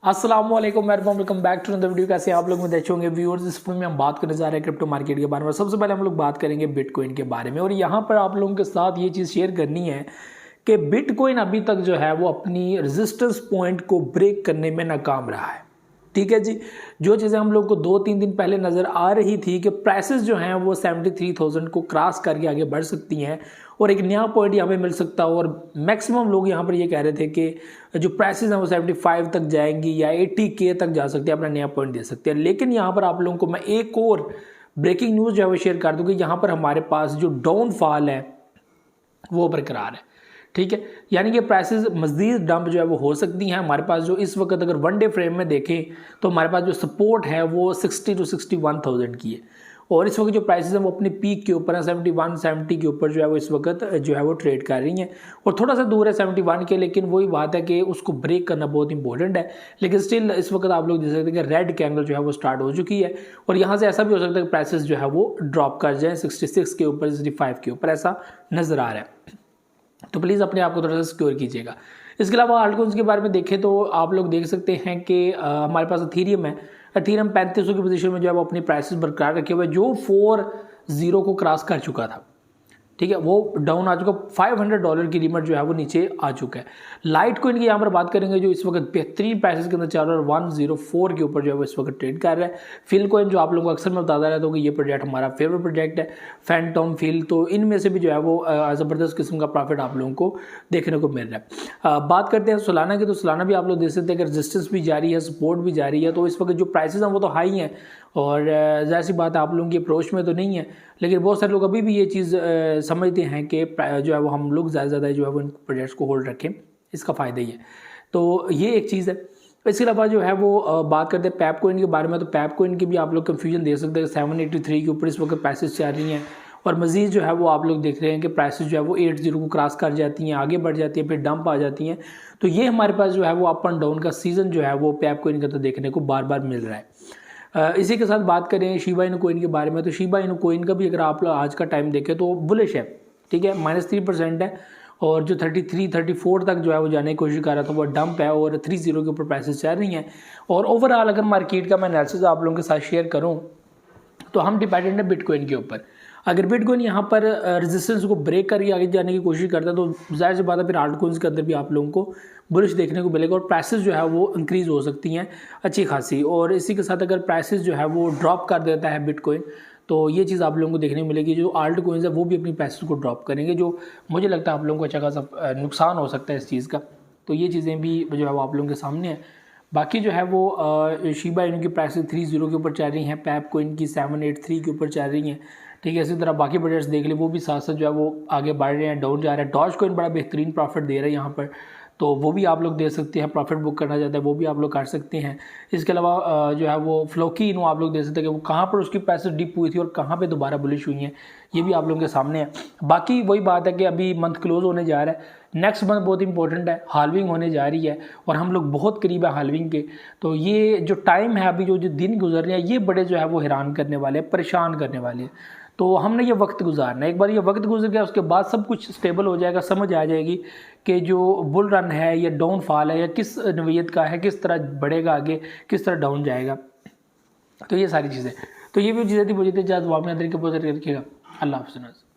अस्सलाम वालेकुम, welcome back to another video. कैसे आप लोग में देखे होंगे व्यूअर्स। इस वीडियो में हम बात करने जा रहे हैं क्रिप्टो मार्केट के बारे में। सबसे पहले हम लोग बात करेंगे बिटकॉइन के बारे में, और यहाँ पर आप लोगों के साथ ये चीज़ शेयर करनी है कि बिटकॉइन अभी तक जो है वो अपनी रेजिस्टेंस पॉइंट को ब्रेक करने में नाकाम रहा है। ठीक है जी, जो चीज़ें हम लोग को 2-3 दिन पहले नज़र आ रही थी कि प्राइसेस जो हैं वो 73,000 को क्रॉस करके आगे बढ़ सकती हैं और एक नया पॉइंट यहाँ पे मिल सकता है। और मैक्सिमम लोग यहाँ पर ये कह रहे थे कि जो प्राइसेस हैं वो 75 तक जाएंगी या 80K तक जा सकती है, अपना नया पॉइंट दे सकते हैं। लेकिन यहाँ पर आप लोगों को मैं एक और ब्रेकिंग न्यूज़ जो है वो शेयर कर दूँ कि यहाँ पर हमारे पास जो डाउनफॉल है वो बरकरार है। ठीक है, यानी कि प्राइसेस मज़ीद डंप जो है वो हो सकती हैं। हमारे पास जो इस वक्त अगर वन डे फ्रेम में देखें तो हमारे पास जो सपोर्ट है वो 60 to 61,000 की है, और इस वक्त जो प्राइसेस हैं वो अपने पीक के ऊपर है 71-70 के ऊपर जो है वो इस वक्त जो है वो ट्रेड कर रही हैं, और थोड़ा सा दूर है 71 के। लेकिन वही बात है कि उसको ब्रेक करना बहुत इंपॉर्टेंट है। लेकिन स्टिल इस वक्त आप लोग देख सकते हैं कि रेड कैंडल जो है वो स्टार्ट हो चुकी है, और यहाँ से ऐसा भी हो सकता है कि प्राइसेस जो है वो ड्रॉप कर जाएँ 66 के ऊपर, 65 के ऊपर, ऐसा नज़र आ रहा है। तो प्लीज़ अपने आप को थोड़ा सा सिक्योर कीजिएगा। इसके अलावा आल्टकॉइन्स के बारे में देखें तो आप लोग देख सकते हैं कि हमारे पास एथेरियम है। एथेरियम 3500 की पोजीशन में जो है वो अपनी प्राइसेस बरकरार रखे हुए, जो 40 को क्रॉस कर चुका था। ठीक है, वो डाउन आ चुका, $500 की लिमिट जो है वो नीचे आ चुका है। लाइट कॉइन की यहाँ पर बात करेंगे जो इस वक्त बेहतरीन प्राइसेस के अंदर चल रहा है, 104 के ऊपर जो है वो इस वक्त ट्रेड कर रहा है। फिल कॉइन जो आप लोगों को अक्सर मैं बताता रहता हूँ कि ये प्रोजेक्ट हमारा फेवरेट प्रोजेक्ट है, फैंटम फिल, तो इनमें से भी जो है वो ज़बरदस्त किस्म का प्रॉफिट आप लोगों को देखने को मिल रहा है। बात करते हैं सोलाना की, तो सोलाना भी आप लोग देख सकते हैं कि रेजिस्टेंस भी जारी है, सपोर्ट भी जारी है। तो इस वक्त जो प्राइसेस हैं वो तो हाई हैं, और ज़ाहिर सी बात है आप लोगों की अप्रोच में तो नहीं है, लेकिन बहुत सारे लोग अभी भी ये चीज़ समझते हैं कि जो है वो हम लोग ज़्यादा से ज़्यादा जो है वो इन प्रोजेक्ट्स को होल्ड रखें, इसका फ़ायदा ही है। तो ये एक चीज़ है। इसके अलावा जो है वो बात करते हैं पैप कोइन के बारे में, तो पैप कोइन की भी आप लोग कन्फ्यूजन दे सकते हैं। 783 के ऊपर इस वक्त प्राइसेस चल रही हैं, और मज़ीद जो है वो आप लोग देख रहे हैं कि प्राइसेस जो है वो 80 को क्रॉस कर जाती हैं, आगे बढ़ जाती हैं, फिर डंप आ जाती हैं। तो ये हमारे पास जो है वो अप एंड डाउन का सीज़न जो है वो पैप कोइन का तो देखने को बार बार मिल रहा है। इसी के साथ बात करें शिबा इनू कोइन के बारे में, तो शिबा इनू कोइन का भी अगर आप आज का टाइम देखें तो बुलिश है। ठीक है, -3% है, और जो 33-34 तक जो है वो जाने की कोशिश कर रहा था वो डंप है, और 30 के ऊपर प्राइसेस चल रही हैं। और ओवरऑल अगर मार्केट का मैं एनालिसिस आप लोगों के साथ शेयर करूं तो हम डिपेंडेंट है बिटकॉइन के ऊपर। अगर बिटकॉइन यहाँ पर रेजिस्टेंस को ब्रेक करके आगे जाने की कोशिश करता है तो जाहिर सी बात है फिर आल्टकॉइन्स के अंदर भी आप लोगों को बुलिश देखने को मिलेगा, और प्राइसेस जो है वो इंक्रीज़ हो सकती हैं अच्छी खासी। और इसी के साथ अगर प्राइसेस जो है वो ड्रॉप कर देता है बिटकॉइन, तो ये चीज़ आप लोगों को देखने को मिलेगी, जो आल्ट कोइंस है वो भी अपनी प्राइसेस को ड्रॉप करेंगे, जो मुझे लगता है आप लोगों को अच्छा खासा नुकसान हो सकता है इस चीज़ का। तो ये चीज़ें भी जो है वो आप लोगों के सामने है। बाकी जो है वो शिबा इनू की प्राइसेस 30 के ऊपर चल रही हैं, पैप कोइन की 783 के ऊपर चल रही हैं। ठीक है, इसी तरह बाकी प्रोजेक्ट्स देख ले, वो भी साथ साथ जो है वो आगे बढ़ रहे हैं, डाउन जा रहा है। डॉज कोइन बड़ा बेहतरीन प्रॉफिट दे रहा है यहाँ पर, तो वो भी आप लोग दे सकते हैं। प्रॉफिट बुक करना चाहते हैं वो भी आप लोग कर सकते हैं। इसके अलावा जो है वो फ्लोकी इनू आप लोग दे सकते हैं कि वो कहाँ पर उसकी प्राइसेस डिप हुई थी और कहाँ पे दोबारा बुलिश हुई हैं, ये भी आप लोगों के सामने है। बाकी वही बात है कि अभी मंथ क्लोज होने जा रहा है, नेक्स्ट मंथ बहुत इंपॉर्टेंट है, हाल्विंग होने जा रही है, और हम लोग बहुत करीब है हाल्विंग के। तो ये जो टाइम है अभी, जो दिन गुजर रहे हैं, ये बड़े जो है वो हैरान करने वाले, परेशान करने वाले हैं। तो हमने ये वक्त गुजारना है। एक बार ये वक्त गुजर गया उसके बाद सब कुछ स्टेबल हो जाएगा, समझ आ जाएगी कि जो बुल रन है या डाउनफॉल है या किस नवीयत का है, किस तरह बढ़ेगा आगे, किस तरह डाउन जाएगा। तो ये सारी चीज़ें, तो ये भी चीज़ें थी मुझे जब आपने अंदर के पोजर रखिएगा। अल्लाह हाफ़िज़।